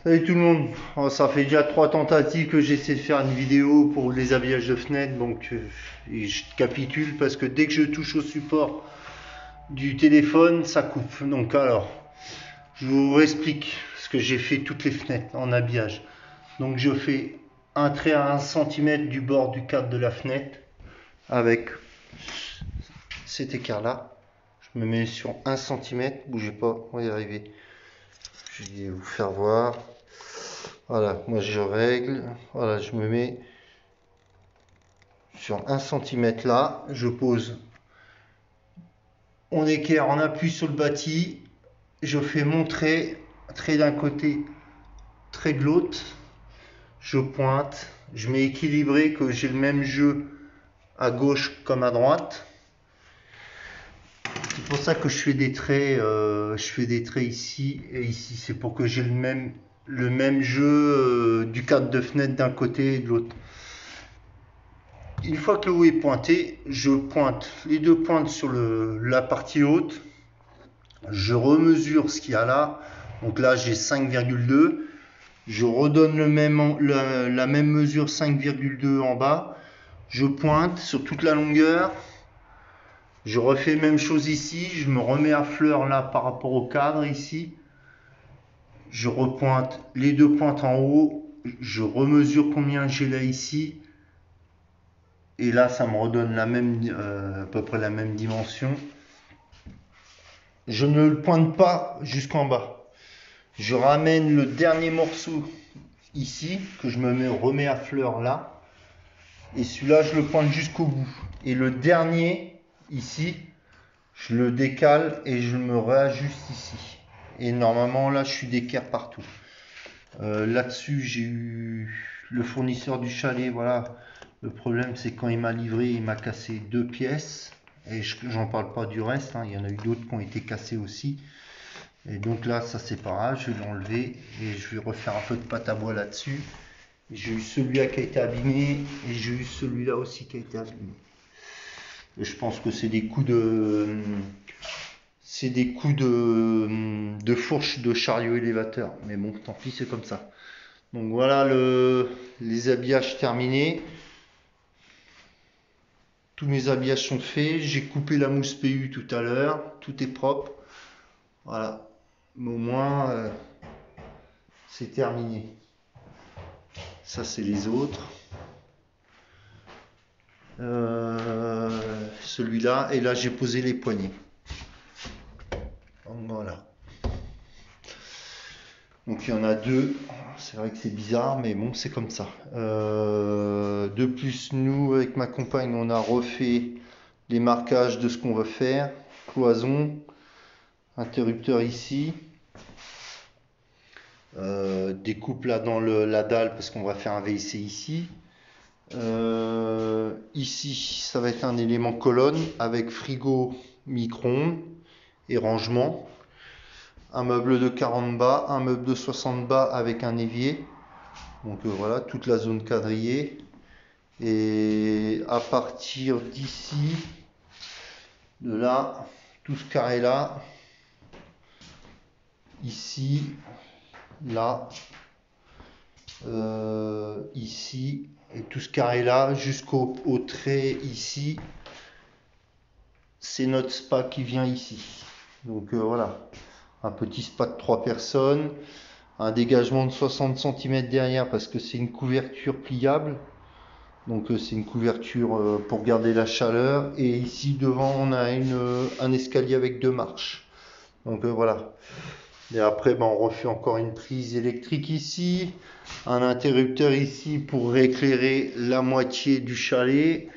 Salut tout le monde. Ça fait déjà 3 tentatives que j'essaie de faire une vidéo pour les habillages de fenêtres, donc et je capitule parce que dès que je touche au support du téléphone, ça coupe. Donc alors, je vous explique ce que j'ai fait toutes les fenêtres en habillage. Donc je fais un trait à 1 cm du bord du cadre de la fenêtre avec cet écart-là. Je me mets sur 1 cm, bougez pas, on va y arriver. Je vais vous faire voir. Voilà, moi je règle, voilà, je me mets sur 1 cm là, je pose on équerre, on appuie sur le bâti, je fais mon trait d'un côté, trait de l'autre, je pointe, je mets équilibré que j'ai le même jeu à gauche comme à droite. C'est pour ça que je fais des traits ici et ici, c'est pour que j'ai le même jeu du cadre de fenêtre d'un côté et de l'autre. Une fois que le haut est pointé, je pointe les deux pointes sur la partie haute. Je remesure ce qu'il y a là. Donc là, j'ai 5,2. Je redonne la même mesure 5,2 en bas. Je pointe sur toute la longueur. Je refais la même chose ici. Je me remets à fleur là par rapport au cadre ici. Je repointe les deux pointes en haut. Je remesure combien j'ai là ici. Et là, ça me redonne à peu près la même dimension. Je ne le pointe pas jusqu'en bas. Je ramène le dernier morceau ici, que remets à fleur là. Et celui-là, je le pointe jusqu'au bout. Et le dernier, ici, je le décale et je me réajuste ici. Et normalement, là, je suis d'équerre partout. Là-dessus, j'ai eu le fournisseur du chalet, voilà. Le problème, c'est quand il m'a livré, il m'a cassé 2 pièces. Et j'en parle pas du reste, hein. Il y en a eu d'autres qui ont été cassés aussi. Et donc là, ça c'est pas grave, je vais l'enlever et je vais refaire un peu de pâte à bois là-dessus. J'ai eu celui-là qui a été abîmé et j'ai eu celui-là aussi qui a été abîmé. Et je pense que c'est des coups de fourche de chariot élévateur. Mais bon, tant pis, c'est comme ça. Donc voilà les habillages terminés. Tous mes habillages sont faits. J'ai coupé la mousse PU tout à l'heure. Tout est propre. Voilà. Mais au moins, c'est terminé. Ça, c'est les autres. Celui-là. Et là, j'ai posé les poignées. Donc, voilà. Donc, il y en a deux. C'est vrai que c'est bizarre, mais bon, c'est comme ça. De plus, nous, avec ma compagne, on a refait les marquages de ce qu'on veut faire. Cloison, interrupteur ici. Découpe là dans la dalle parce qu'on va faire un VIC ici. Ici, ça va être un élément colonne avec frigo, micro-ondes et rangement. Un meuble de 40 bas, un meuble de 60 bas avec un évier. Donc voilà, toute la zone quadrillée. Et à partir d'ici, de là, tout ce carré là, ici, là, ici, et tout ce carré là jusqu'au trait ici, c'est notre spa qui vient ici. Donc voilà, un petit spa de 3 personnes, un dégagement de 60 cm derrière parce que c'est une couverture pliable. Donc c'est une couverture pour garder la chaleur. Et ici devant on a un escalier avec 2 marches. Donc voilà. Et après on refait encore une prise électrique ici, un interrupteur ici pour éclairer la moitié du chalet.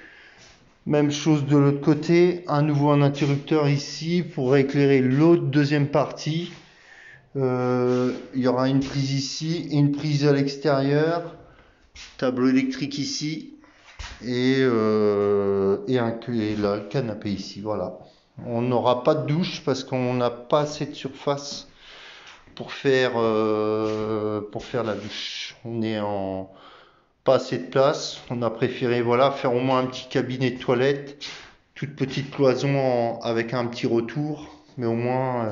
Même chose de l'autre côté, un interrupteur ici pour éclairer l'autre deuxième partie. Il y aura une prise ici et une prise à l'extérieur, tableau électrique ici et là, le canapé ici. Voilà. On n'aura pas de douche parce qu'on n'a pas assez de surface pour faire la douche. On est en pas assez de place. On a préféré voilà faire au moins un petit cabinet de toilette, toute petite cloison avec un petit retour, mais au moins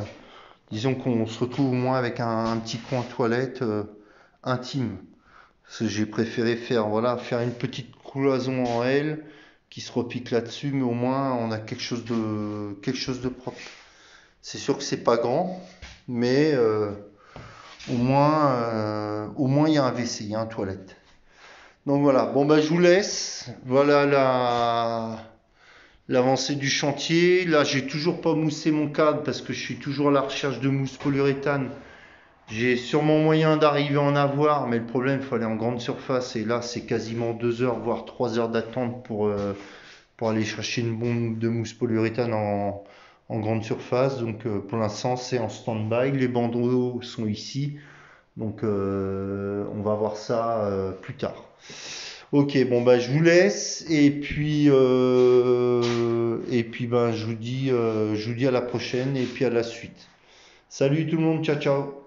disons qu'on se retrouve au moins avec un petit coin toilette intime. Parce que j'ai préféré faire, voilà, faire une petite cloison en L qui se repique là-dessus, mais au moins on a quelque chose de propre. C'est sûr que c'est pas grand, mais au moins il y a un WC, il y a un toilette. Donc voilà, bon bah je vous laisse. Voilà l'avancée du chantier. Là, j'ai toujours pas moussé mon cadre parce que je suis toujours à la recherche de mousse polyuréthane. J'ai sûrement moyen d'arriver à en avoir, mais le problème, il faut aller en grande surface. Et là, c'est quasiment 2 heures, voire 3 heures d'attente pour aller chercher une bombe de mousse polyuréthane en grande surface. Donc pour l'instant, c'est en stand-by. Les bandeaux sont ici. Donc on va voir ça plus tard. Ok, bon bah je vous laisse et puis ben je vous dis à la prochaine et puis à la suite. Salut tout le monde, ciao ciao.